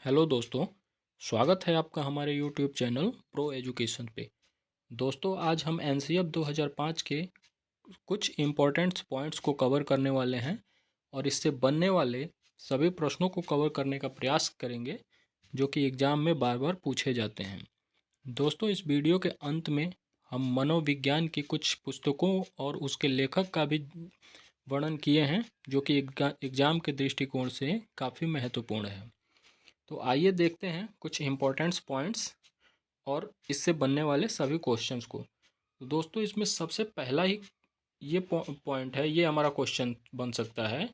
Hello दोस्तों, स्वागत है आपका हमारे यूट्यूब चैनल प्रो एजुकेशन पे। दोस्तों, आज हम एनसीएफ 2005 के कुछ इम्पोर्टेंट पॉइंट्स को कवर करने वाले हैं और इससे बनने वाले सभी प्रश्नों को कवर करने का प्रयास करेंगे जो कि एग्ज़ाम में बार बार पूछे जाते हैं। दोस्तों, इस वीडियो के अंत में हम मनोविज्ञान की कुछ पुस्तकों और उसके लेखक का भी वर्णन किए हैं जो कि एग्ज़ाम के दृष्टिकोण से काफ़ी महत्वपूर्ण है। तो आइए देखते हैं कुछ इम्पोर्टेंट्स पॉइंट्स और इससे बनने वाले सभी क्वेश्चंस को। तो दोस्तों, इसमें सबसे पहला ही ये पॉइंट है, ये हमारा क्वेश्चन बन सकता है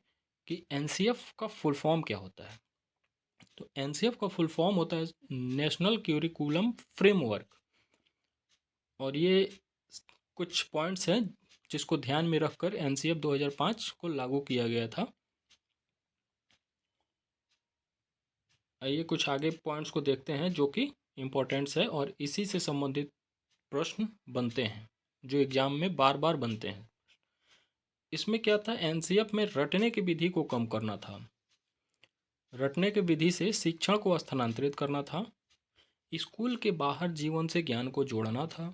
कि एनसीएफ का फुल फॉर्म क्या होता है। तो एनसीएफ का फुल फॉर्म होता है नेशनल क्यूरिकुलम फ्रेमवर्क, और ये कुछ पॉइंट्स हैं जिसको ध्यान में रखकर एनसीएफ 2005 को लागू किया गया था। आइए कुछ आगे पॉइंट्स को देखते हैं जो कि इम्पोर्टेंट्स है और इसी से संबंधित प्रश्न बनते हैं जो एग्जाम में बार बार बनते हैं। इसमें क्या था, एनसीएफ में रटने की विधि को कम करना था। रटने की विधि से शिक्षण को स्थानांतरित करना था। स्कूल के बाहर जीवन से ज्ञान को जोड़ना था।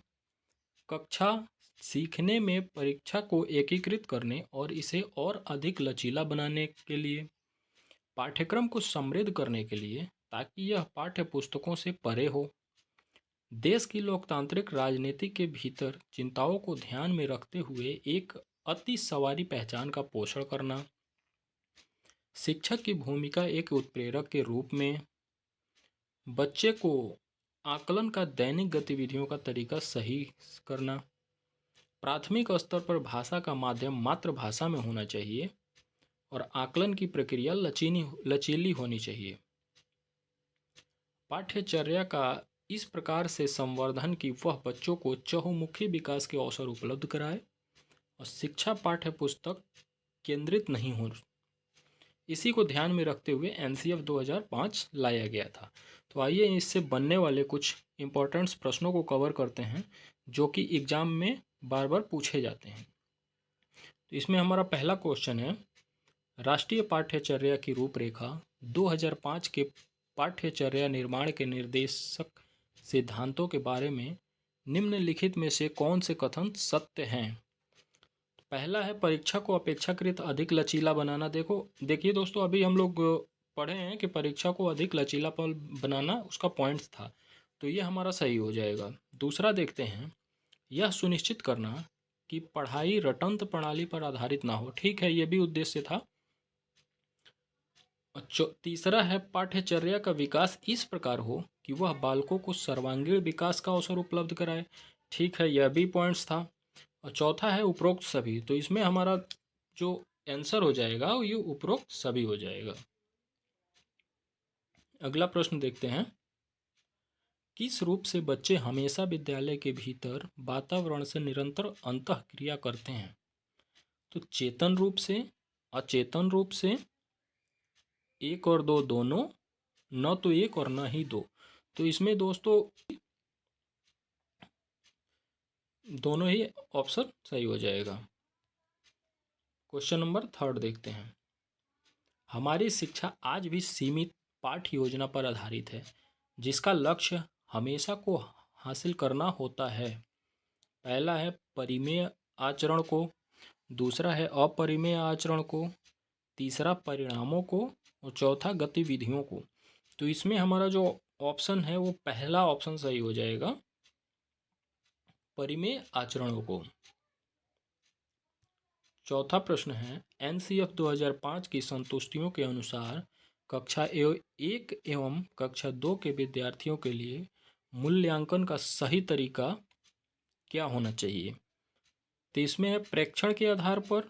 कक्षा सीखने में परीक्षा को एकीकृत करने और इसे और अधिक लचीला बनाने के लिए, पाठ्यक्रम को समृद्ध करने के लिए ताकि यह पाठ्य पुस्तकों से परे हो, देश की लोकतांत्रिक राजनीति के भीतर चिंताओं को ध्यान में रखते हुए एक अति सवारी पहचान का पोषण करना, शिक्षक की भूमिका एक उत्प्रेरक के रूप में, बच्चे को आकलन का दैनिक गतिविधियों का तरीका सही करना, प्राथमिक स्तर पर भाषा का माध्यम मातृभाषा में होना चाहिए और आकलन की प्रक्रिया लचीली होनी चाहिए। पाठ्यचर्या का इस प्रकार से संवर्धन कि वह बच्चों को चहुमुखी विकास के अवसर उपलब्ध कराए और शिक्षा पाठ्य पुस्तक केंद्रित नहीं हो। इसी को ध्यान में रखते हुए एनसीएफ 2005 लाया गया था। तो आइए इससे बनने वाले कुछ इम्पोर्टेंट्स प्रश्नों को कवर करते हैं जो कि एग्जाम में बार बार पूछे जाते हैं। तो इसमें हमारा पहला क्वेश्चन है, राष्ट्रीय पाठ्यचर्या की रूपरेखा 2005 के पाठ्यचर्या निर्माण के निर्देशक सिद्धांतों के बारे में निम्नलिखित में से कौन से कथन सत्य हैं। पहला है, परीक्षा को अपेक्षाकृत अधिक लचीला बनाना। देखिए दोस्तों, अभी हम लोग पढ़े हैं कि परीक्षा को अधिक लचीलापन बनाना उसका पॉइंट्स था, तो ये हमारा सही हो जाएगा। दूसरा देखते हैं, यह सुनिश्चित करना कि पढ़ाई रटंत प्रणाली पर आधारित ना हो। ठीक है, ये भी उद्देश्य था। तीसरा है, पाठ्यचर्या का विकास इस प्रकार हो कि वह बालकों को सर्वांगीण विकास का अवसर उपलब्ध कराए। ठीक है, यह भी पॉइंट्स था। और चौथा है, उपरोक्त सभी। तो इसमें हमारा जो आंसर हो जाएगा ये उपरोक्त सभी हो जाएगा। अगला प्रश्न देखते हैं, किस रूप से बच्चे हमेशा विद्यालय के भीतर वातावरण से निरंतर अंतःक्रिया करते हैं। तो चेतन रूप से, अचेतन रूप से, एक और दो दोनों, न तो एक और न ही दो। तो इसमें दोस्तों दोनों ही ऑप्शन सही हो जाएगा। क्वेश्चन नंबर 3 देखते हैं, हमारी शिक्षा आज भी सीमित पाठ्य योजना पर आधारित है जिसका लक्ष्य हमेशा को हासिल करना होता है। पहला है परिमेय आचरण को, दूसरा है अपरिमेय आचरण को, तीसरा परिणामों को और चौथा गतिविधियों को। तो इसमें हमारा जो ऑप्शन है वो पहला ऑप्शन सही हो जाएगा, परिमेय आचरणों को। चौथा प्रश्न है, एनसीएफ 2005 की संतुष्टियों के अनुसार कक्षा 1 एवं कक्षा 2 के विद्यार्थियों के लिए मूल्यांकन का सही तरीका क्या होना चाहिए। तो इसमें है प्रेक्षण के आधार पर,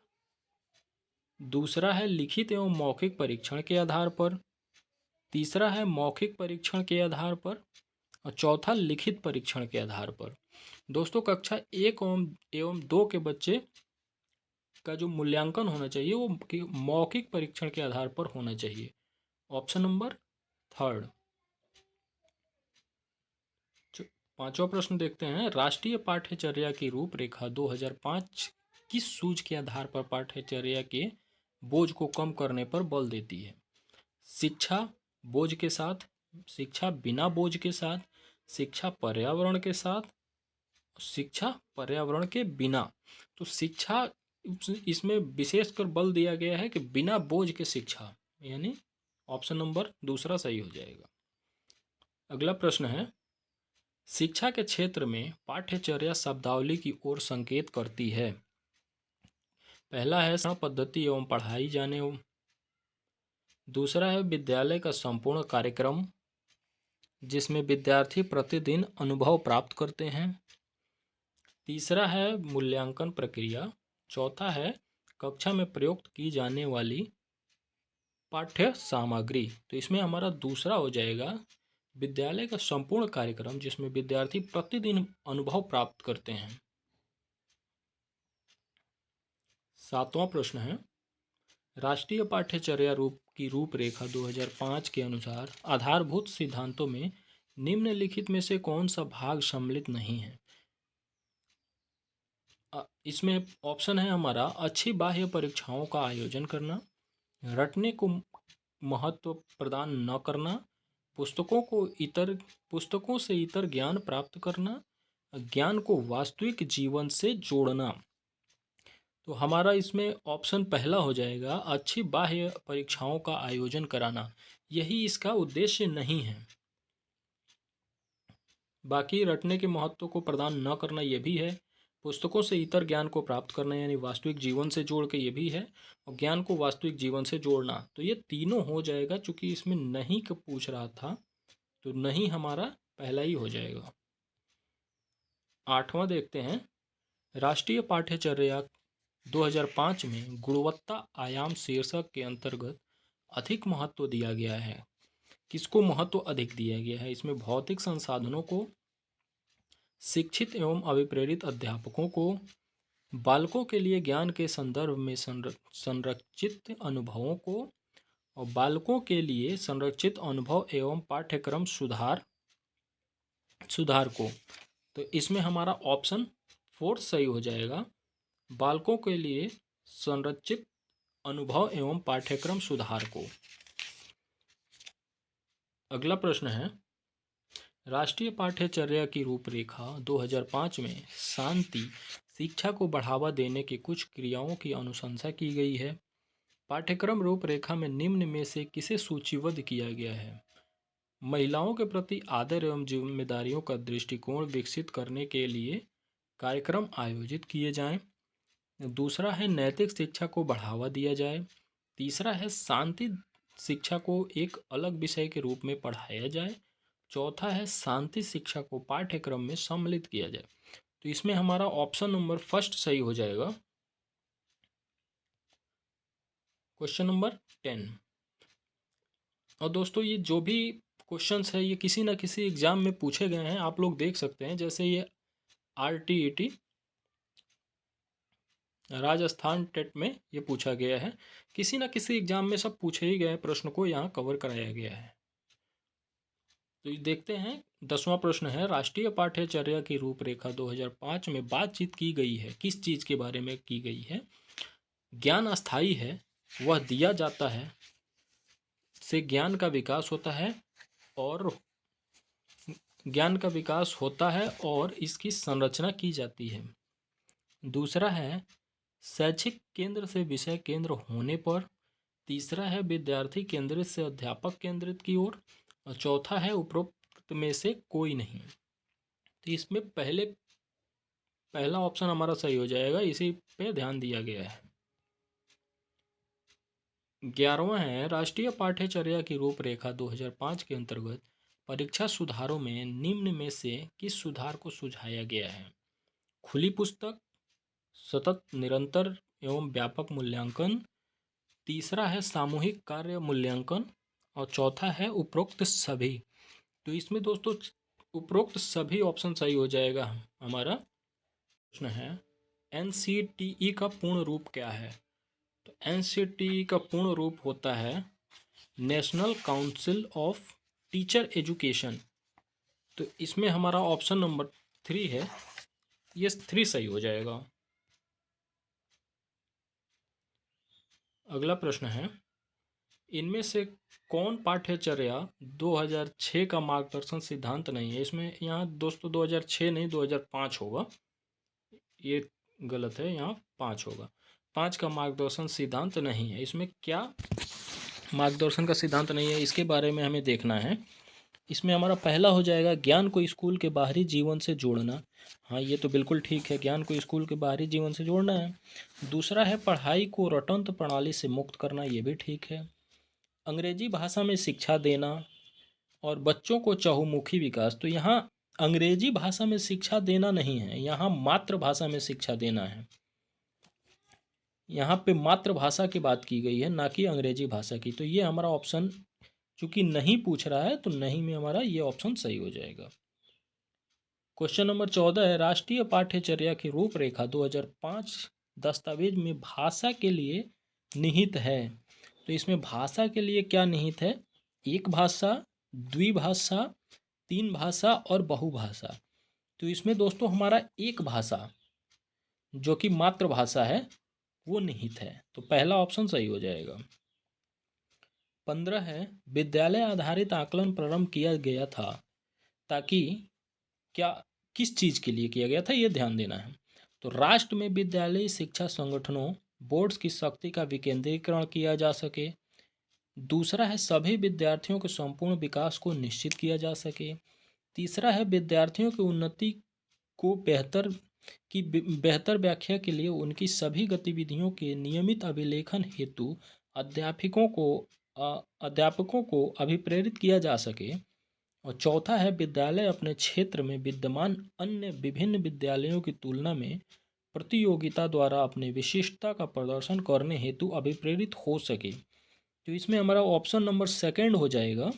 दूसरा है लिखित एवं मौखिक परीक्षण के आधार पर, तीसरा है मौखिक परीक्षण के आधार पर और चौथा लिखित परीक्षण के आधार पर। दोस्तों, कक्षा 1 एवं 2 के बच्चे का जो मूल्यांकन होना चाहिए वो मौखिक परीक्षण के आधार पर होना चाहिए। Option number 3। पांचवा प्रश्न देखते हैं, राष्ट्रीय पाठ्यचर्या की रूपरेखा 2005 किस सूझ के आधार पर पाठ्यचर्या के बोझ को कम करने पर बल देती है। शिक्षा बोझ के साथ, शिक्षा बिना बोझ के साथ, शिक्षा पर्यावरण के साथ, शिक्षा पर्यावरण के बिना। तो शिक्षा इसमें विशेषकर बल दिया गया है कि बिना बोझ के शिक्षा, यानी ऑप्शन नंबर दूसरा सही हो जाएगा। अगला प्रश्न है, शिक्षा के क्षेत्र में पाठ्यचर्या शब्दावली की ओर संकेत करती है। पहला है पद्धति एवं पढ़ाई जाने। दूसरा है विद्यालय का संपूर्ण कार्यक्रम जिसमें विद्यार्थी प्रतिदिन अनुभव प्राप्त करते हैं। तीसरा है मूल्यांकन प्रक्रिया। चौथा है कक्षा में प्रयुक्त की जाने वाली पाठ्य सामग्री। तो इसमें हमारा दूसरा हो जाएगा विद्यालय का संपूर्ण कार्यक्रम जिसमें विद्यार्थी प्रतिदिन अनुभव प्राप्त करते हैं। सातवां प्रश्न है, राष्ट्रीय पाठ्यचर्या की रूपरेखा 2005 के अनुसार आधारभूत सिद्धांतों में निम्नलिखित में से कौन सा भाग सम्मिलित नहीं है। इसमें ऑप्शन है हमारा अच्छी बाह्य परीक्षाओं का आयोजन करना, रटने को महत्व प्रदान न करना, पुस्तकों से इतर ज्ञान प्राप्त करना, ज्ञान को वास्तविक जीवन से जोड़ना। तो हमारा इसमें ऑप्शन पहला हो जाएगा अच्छी बाह्य परीक्षाओं का आयोजन कराना, यही इसका उद्देश्य नहीं है। बाकी रटने के महत्व को प्रदान न करना ये भी है, पुस्तकों से इतर ज्ञान को प्राप्त करना यानी वास्तविक जीवन से जोड़ के ये भी है, और ज्ञान को वास्तविक जीवन से जोड़ना, तो ये तीनों हो जाएगा। चूंकि इसमें नहीं का पूछ रहा था तो नहीं हमारा पहला ही हो जाएगा। आठवां देखते हैं, राष्ट्रीय पाठ्यचर्या 2005 में गुणवत्ता आयाम शीर्षक के अंतर्गत अधिक महत्व दिया गया है। किसको महत्व अधिक दिया गया है? इसमें भौतिक संसाधनों को, शिक्षित एवं अभिप्रेरित अध्यापकों को, बालकों के लिए ज्ञान के संदर्भ में संरचित अनुभवों को, और बालकों के लिए संरक्षित अनुभव एवं पाठ्यक्रम सुधार को। तो इसमें हमारा ऑप्शन 4 सही हो जाएगा, बालकों के लिए संरचित अनुभव एवं पाठ्यक्रम सुधार को। अगला प्रश्न है, राष्ट्रीय पाठ्यचर्या की रूपरेखा 2005 में शांति शिक्षा को बढ़ावा देने की कुछ क्रियाओं की अनुशंसा की गई है। पाठ्यक्रम रूपरेखा में निम्न में से किसे सूचीबद्ध किया गया है? महिलाओं के प्रति आदर एवं जिम्मेदारियों का दृष्टिकोण विकसित करने के लिए कार्यक्रम आयोजित किए जाएं। दूसरा है नैतिक शिक्षा को बढ़ावा दिया जाए। तीसरा है शांति शिक्षा को एक अलग विषय के रूप में पढ़ाया जाए। चौथा है शांति शिक्षा को पाठ्यक्रम में सम्मिलित किया जाए। तो इसमें हमारा ऑप्शन नंबर फर्स्ट सही हो जाएगा, क्वेश्चन नंबर 10। और दोस्तों ये जो भी क्वेश्चंस है ये किसी ना किसी एग्जाम में पूछे गए हैं, आप लोग देख सकते हैं। जैसे ये RTET राजस्थान टेट में ये पूछा गया है, किसी ना किसी एग्जाम में सब पूछे ही गए प्रश्न को यहाँ कवर कराया गया है। तो ये देखते हैं 10वां प्रश्न है, राष्ट्रीय पाठ्यचर्या की रूपरेखा 2005 में बातचीत की गई है, किस चीज़ के बारे में की गई है? ज्ञान अस्थायी है, वह दिया जाता है, से ज्ञान का विकास होता है और इसकी संरचना की जाती है। दूसरा है शैक्षिक केंद्र से विषय केंद्र होने पर। तीसरा है विद्यार्थी केंद्रित से अध्यापक केंद्रित की ओर। और चौथा है उपरोक्त में से कोई नहीं। तो इसमें पहला ऑप्शन हमारा सही हो जाएगा, इसी पे ध्यान दिया गया है। 11वां है, राष्ट्रीय पाठ्यचर्या की रूपरेखा 2005 के अंतर्गत परीक्षा सुधारों में निम्न में से किस सुधार को सुझाया गया है? खुली पुस्तक, सतत निरंतर एवं व्यापक मूल्यांकन, तीसरा है सामूहिक कार्य मूल्यांकन, और चौथा है उपरोक्त सभी। तो इसमें दोस्तों उपरोक्त सभी ऑप्शन सही हो जाएगा। हमारा प्रश्न है, NCTE का पूर्ण रूप क्या है? तो NCTE का पूर्ण रूप होता है national council of teacher education. तो इसमें हमारा ऑप्शन नंबर 3 है, ये 3 सही हो जाएगा। अगला प्रश्न है, इनमें से कौन पाठ्यचर्या 2006 का मार्गदर्शन सिद्धांत नहीं है? इसमें यहाँ दोस्तों 2006 नहीं 2005 होगा, ये गलत है, यहाँ 5 होगा। 5 का मार्गदर्शन सिद्धांत नहीं है। इसमें क्या मार्गदर्शन का सिद्धांत नहीं है, इसके बारे में हमें देखना है। इसमें हमारा पहला हो जाएगा ज्ञान को स्कूल के बाहरी जीवन से जोड़ना। हाँ, ये तो बिल्कुल ठीक है, ज्ञान को स्कूल के बाहरी जीवन से जोड़ना है। दूसरा है पढ़ाई को रटंत प्रणाली से मुक्त करना, ये भी ठीक है। अंग्रेजी भाषा में शिक्षा देना और बच्चों को चहुमुखी विकास, तो यहाँ अंग्रेजी भाषा में शिक्षा देना नहीं है, यहाँ मातृभाषा में शिक्षा देना है। यहाँ पे मातृभाषा की बात की गई है, ना कि अंग्रेजी भाषा की। तो ये हमारा ऑप्शन चूंकि नहीं पूछ रहा है, तो नहीं में हमारा ये ऑप्शन सही हो जाएगा। क्वेश्चन नंबर 14 है राष्ट्रीय पाठ्यचर्या की रूपरेखा 2005 दस्तावेज में भाषा के लिए निहित है। तो इसमें भाषा के लिए क्या निहित है? एक भाषा, द्विभाषा, तीन भाषा और बहुभाषा। तो इसमें दोस्तों हमारा एक भाषा जो कि मातृभाषा है वो निहित है, तो पहला ऑप्शन सही हो जाएगा। 15 है विद्यालय आधारित आकलन प्रारंभ किया गया था ताकि क्या किस चीज़ के लिए किया गया था, ये ध्यान देना है। तो राष्ट्र में विद्यालयी शिक्षा संगठनों बोर्ड्स की शक्ति का विकेंद्रीकरण किया जा सके। दूसरा है सभी विद्यार्थियों के संपूर्ण विकास को निश्चित किया जा सके। तीसरा है विद्यार्थियों की उन्नति को बेहतर व्याख्या के लिए उनकी सभी गतिविधियों के नियमित अभिलेखन हेतु अध्यापकों को अभिप्रेरित किया जा सके। और चौथा है विद्यालय अपने क्षेत्र में विद्यमान अन्य विभिन्न विद्यालयों की तुलना में प्रतियोगिता द्वारा अपने विशिष्टता का प्रदर्शन करने हेतु अभिप्रेरित हो सके। तो इसमें हमारा ऑप्शन नंबर सेकंड हो जाएगा,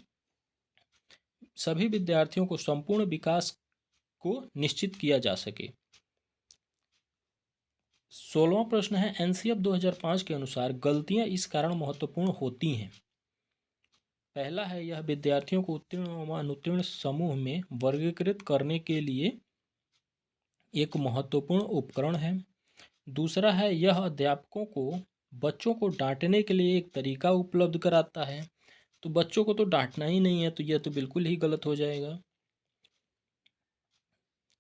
सभी विद्यार्थियों को संपूर्ण विकास को निश्चित किया जा सके। 16वां प्रश्न है एनसीएफ 2005 के अनुसार गलतियां इस कारण महत्वपूर्ण होती हैं। पहला है यह विद्यार्थियों को उत्तीर्ण व अनुत्तीर्ण समूह में वर्गीकृत करने के लिए एक महत्वपूर्ण उपकरण है। दूसरा है यह अध्यापकों को बच्चों को डांटने के लिए एक तरीका उपलब्ध कराता है। तो बच्चों को तो डांटना ही नहीं है, तो यह तो बिल्कुल ही गलत हो जाएगा।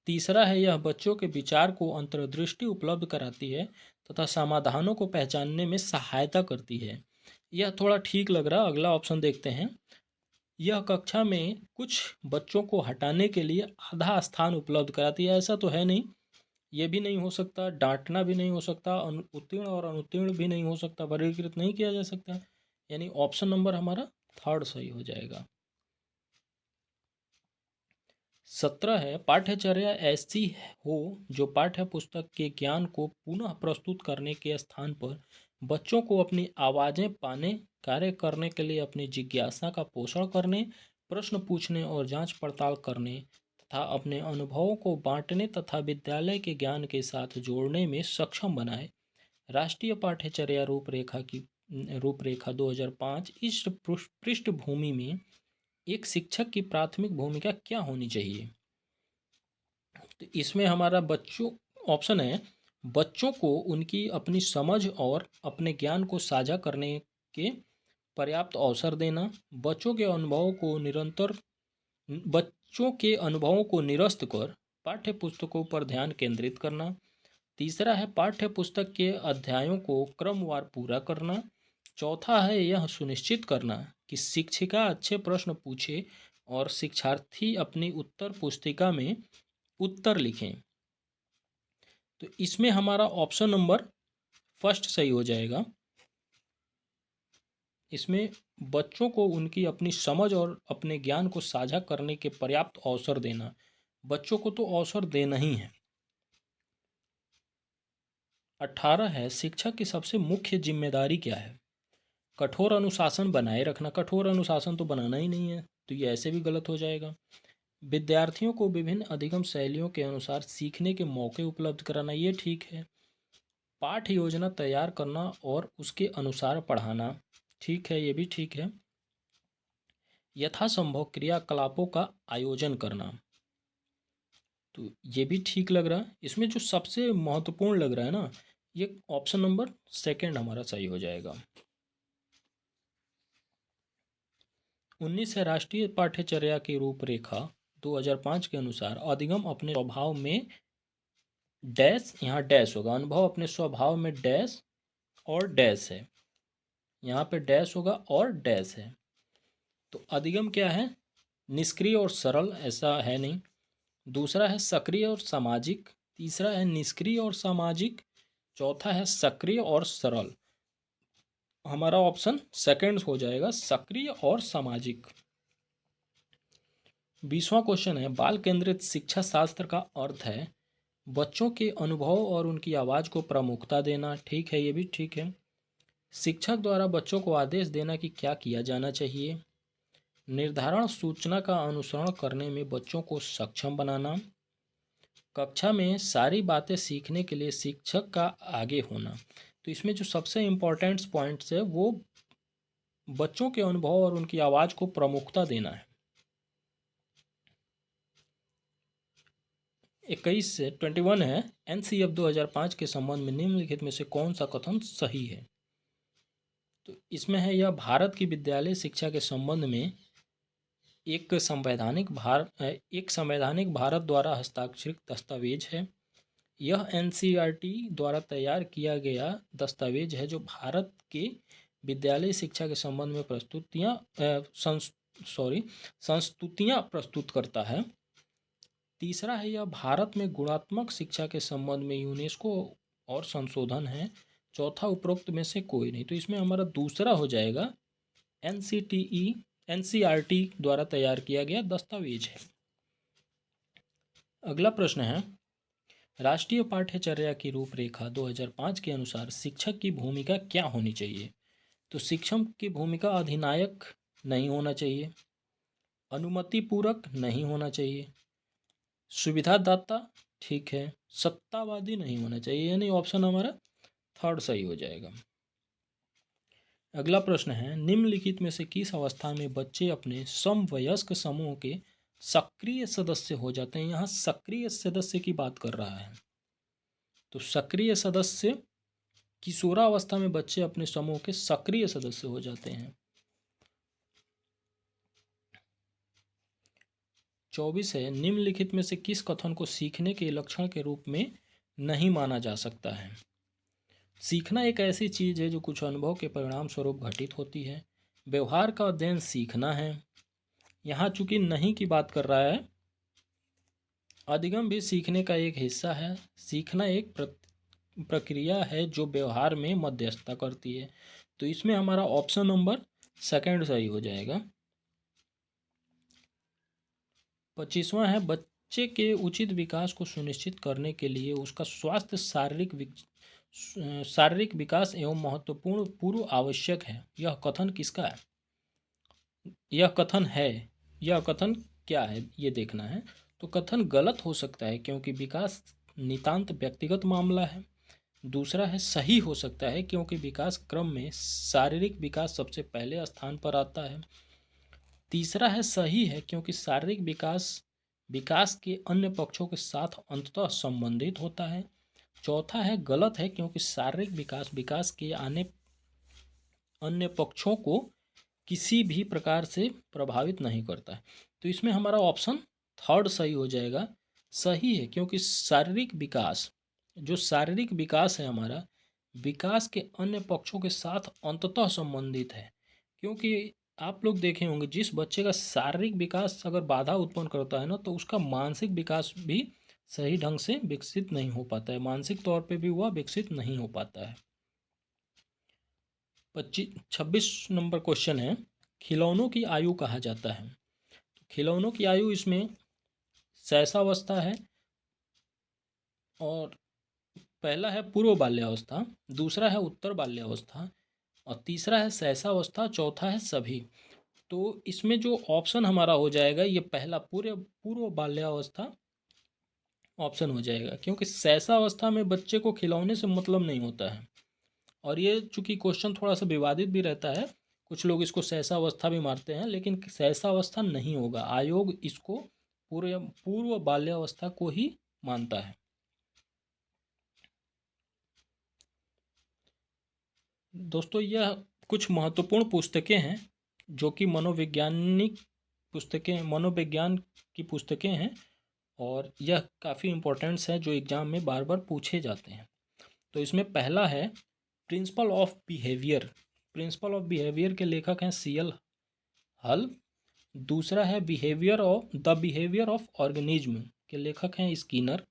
तीसरा है यह बच्चों के विचार को अंतर्दृष्टि उपलब्ध कराती है तथा समाधानों को पहचानने में सहायता करती है। यह थोड़ा ठीक लग रहा, अगला ऑप्शन देखते हैं। यह कक्षा में कुछ बच्चों को हटाने के लिए आधा स्थान उपलब्ध कराती है, ऐसा तो है नहीं, ये भी नहीं हो सकता, डांटना भी नहीं हो सकता, उत्तीर्ण और अनुत्तीर्ण भी नहीं हो सकता, वर्गीकृत नहीं किया जा सकता, यानी ऑप्शन नंबर हमारा थर्ड सही हो जाएगा। 17 है पाठ्यचर्या ऐसी हो जो पाठ्य पुस्तक के ज्ञान को पुनः प्रस्तुत करने के स्थान पर बच्चों को अपनी आवाज़ें पाने, कार्य करने के लिए अपनी जिज्ञासा का पोषण करने, प्रश्न पूछने और जांच पड़ताल करने तथा अपने अनुभवों को बांटने तथा विद्यालय के ज्ञान के साथ जोड़ने में सक्षम बनाए। राष्ट्रीय पाठ्यचर्या रूपरेखा 2005 इस पृष्ठभूमि में एक शिक्षक की प्राथमिक भूमिका क्या होनी चाहिए? तो इसमें हमारा ऑप्शन है बच्चों को उनकी अपनी समझ और अपने ज्ञान को साझा करने के पर्याप्त अवसर देना, बच्चों के अनुभवों को निरस्त कर पाठ्य पुस्तकों पर ध्यान केंद्रित करना। तीसरा है पाठ्य पुस्तक के अध्यायों को क्रमवार पूरा करना। चौथा है यह सुनिश्चित करना कि शिक्षिका अच्छे प्रश्न पूछे और शिक्षार्थी अपनी उत्तर पुस्तिका में उत्तर लिखें। तो इसमें हमारा ऑप्शन नंबर फर्स्ट सही हो जाएगा। इसमें बच्चों को उनकी अपनी समझ और अपने ज्ञान को साझा करने के पर्याप्त अवसर देना, बच्चों को तो अवसर देना ही है। 18 है शिक्षक की सबसे मुख्य जिम्मेदारी क्या है? कठोर अनुशासन बनाए रखना, कठोर अनुशासन तो बनाना ही नहीं है, तो ये ऐसे भी गलत हो जाएगा। विद्यार्थियों को विभिन्न अधिगम शैलियों के अनुसार सीखने के मौके उपलब्ध कराना, ये ठीक है। पाठ योजना तैयार करना और उसके अनुसार पढ़ाना, ठीक है, ये भी ठीक है। यथासंभव क्रियाकलापों का आयोजन करना, तो ये भी ठीक लग रहा है। इसमें जो सबसे महत्वपूर्ण लग रहा है ना, ये ऑप्शन नंबर सेकंड हमारा सही हो जाएगा। 19 है राष्ट्रीय पाठ्यचर्या की रूपरेखा 2005 के अनुसार अधिगम अपने स्वभाव में डैश, यहाँ डैश होगा, अनुभव अपने स्वभाव में डैश और डैश है, यहाँ पे डैश होगा और डैश है। तो अधिगम क्या है? निष्क्रिय और सरल, ऐसा है नहीं। दूसरा है सक्रिय और सामाजिक, तीसरा है निष्क्रिय और सामाजिक, चौथा है सक्रिय और सरल। हमारा ऑप्शन सेकंड हो जाएगा, सक्रिय और सामाजिक। 20वां क्वेश्चन है बाल केंद्रित शिक्षा शास्त्र का अर्थ है बच्चों के अनुभव और उनकी आवाज़ को प्रमुखता देना। ठीक है, ये भी ठीक है। शिक्षक द्वारा बच्चों को आदेश देना कि क्या किया जाना चाहिए। निर्धारण सूचना का अनुसरण करने में बच्चों को सक्षम बनाना। कक्षा में सारी बातें सीखने के लिए शिक्षक का आगे होना। तो इसमें जो सबसे इम्पोर्टेंट पॉइंट्स है वो बच्चों के अनुभव और उनकी आवाज़ को प्रमुखता देना है। 21 से 21 है एनसीएफ 2005 के संबंध में निम्नलिखित में से कौन सा कथन सही है। तो इसमें है यह भारत की विद्यालय शिक्षा के संबंध में एक संवैधानिक भारत द्वारा हस्ताक्षरित दस्तावेज है। यह एनसीईआरटी द्वारा तैयार किया गया दस्तावेज है जो भारत के विद्यालय शिक्षा के संबंध में संस्तुतियाँ प्रस्तुत करता है। तीसरा है यह भारत में गुणात्मक शिक्षा के संबंध में यूनेस्को और संशोधन है। चौथा उपरोक्त में से कोई नहीं। तो इसमें हमारा दूसरा हो जाएगा एनसीईआरटी द्वारा तैयार किया गया दस्तावेज है। अगला प्रश्न है राष्ट्रीय पाठ्यचर्या की रूपरेखा 2005 के अनुसार शिक्षक की भूमिका क्या होनी चाहिए। तो शिक्षक की भूमिका अधिनायक नहीं होना चाहिए, अनुमतिपूर्वक नहीं होना चाहिए, सुविधादाता ठीक है, सत्तावादी नहीं होना चाहिए, यानी ऑप्शन हमारा थर्ड सही हो जाएगा। अगला प्रश्न है निम्नलिखित में से किस अवस्था में बच्चे अपने समवयस्क समूह के सक्रिय सदस्य हो जाते हैं। यहाँ सक्रिय सदस्य की बात कर रहा है। तो सक्रिय सदस्य किशोरावस्था में बच्चे अपने समूह के सक्रिय सदस्य हो जाते हैं। 24 है निम्नलिखित में से किस कथन को सीखने के लक्षण के रूप में नहीं माना जा सकता है। सीखना एक ऐसी चीज़ है जो कुछ अनुभव के परिणाम स्वरूप घटित होती है। व्यवहार का अध्ययन सीखना है। यहाँ चूंकि नहीं की बात कर रहा है, अधिगम भी सीखने का एक हिस्सा है। सीखना एक प्रक्रिया है जो व्यवहार में मध्यस्थता करती है। तो इसमें हमारा ऑप्शन नंबर सेकंड सही हो जाएगा। 25वां है बच्चे के उचित विकास को सुनिश्चित करने के लिए उसका स्वास्थ्य शारीरिक विकास एवं महत्वपूर्ण पूर्व आवश्यक है। यह कथन किसका है? यह कथन क्या है ये देखना है। तो कथन गलत हो सकता है क्योंकि विकास नितांत व्यक्तिगत मामला है। दूसरा है सही हो सकता है क्योंकि विकास क्रम में शारीरिक विकास सबसे पहले स्थान पर आता है। तीसरा है सही है क्योंकि शारीरिक विकास के अन्य पक्षों के साथ अंततः संबंधित होता है। चौथा है गलत है क्योंकि शारीरिक विकास के अन्य पक्षों को किसी भी प्रकार से प्रभावित नहीं करता है। तो इसमें हमारा ऑप्शन थर्ड सही हो जाएगा। सही है क्योंकि शारीरिक विकास है हमारा विकास के अन्य पक्षों के साथ अंततः संबंधित है। क्योंकि आप लोग देखे होंगे जिस बच्चे का शारीरिक विकास अगर बाधा उत्पन्न करता है ना, तो उसका मानसिक विकास भी सही ढंग से विकसित नहीं हो पाता है, मानसिक तौर पे भी वह विकसित नहीं हो पाता है। 26 नंबर क्वेश्चन है खिलौनों की आयु कहा जाता है। खिलौनों की आयु इसमें शैशवावस्था है और पहला है पूर्व बाल्यावस्था, दूसरा है उत्तर बाल्यावस्था और तीसरा है शैशवावस्था, चौथा है सभी। तो इसमें जो ऑप्शन हमारा हो जाएगा ये पहला पूर्व बाल्यावस्था ऑप्शन हो जाएगा, क्योंकि शैशवावस्था में बच्चे को खिलौने से मतलब नहीं होता है। और ये चूंकि क्वेश्चन थोड़ा सा विवादित भी रहता है, कुछ लोग इसको शैशवावस्था भी मारते हैं, लेकिन शैशवावस्था नहीं होगा। आयोग इसको पूर्व बाल्यावस्था को ही मानता है। दोस्तों यह कुछ महत्वपूर्ण पुस्तकें हैं जो कि मनोवैज्ञानिक पुस्तकें, मनोविज्ञान की पुस्तकें हैं और यह काफ़ी इम्पोर्टेंट्स हैं जो एग्ज़ाम में बार बार पूछे जाते हैं। तो इसमें पहला है principle of behaviour. Principle of behaviour के लेखक हैं सीएल हल। दूसरा है बिहेवियर ऑफ ऑर्गेनिज्म के लेखक हैं स्किनर।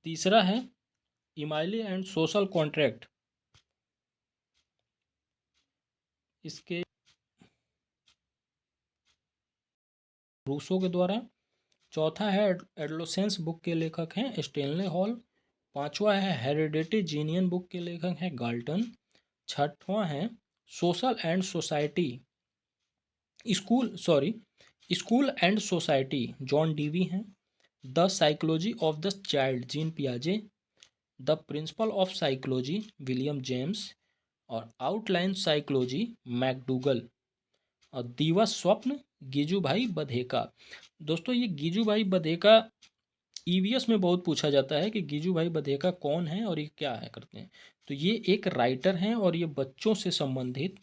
तीसरा है इमाइली एंड सोशल कॉन्ट्रैक्ट, इसके रूसो के द्वारा। चौथा है एडोलेसेंस बुक के लेखक हैं स्टेनले हॉल। पांचवा है हेरिडिटी जीनियन बुक के लेखक हैं गाल्टन। छठवां है social and society school and society John Dewey हैं। The psychology of the child Jean पियाजे। The principle of psychology William James. और आउटलाइन साइकोलॉजी मैकडूगल। और दीवा स्वप्न गिजूभाई बधेका। दोस्तों ये गिजूभाई बधेका ईवीएस में बहुत पूछा जाता है कि गिजूभाई बधेका कौन है और ये क्या है करते हैं। तो ये एक राइटर हैं और ये बच्चों से संबंधित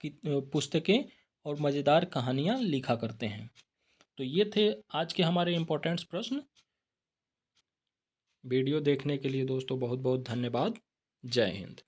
पुस्तकें और मज़ेदार कहानियाँ लिखा करते हैं। तो ये थे आज के हमारे इम्पोर्टेंट्स प्रश्न। वीडियो देखने के लिए दोस्तों बहुत बहुत धन्यवाद। जय हिंद।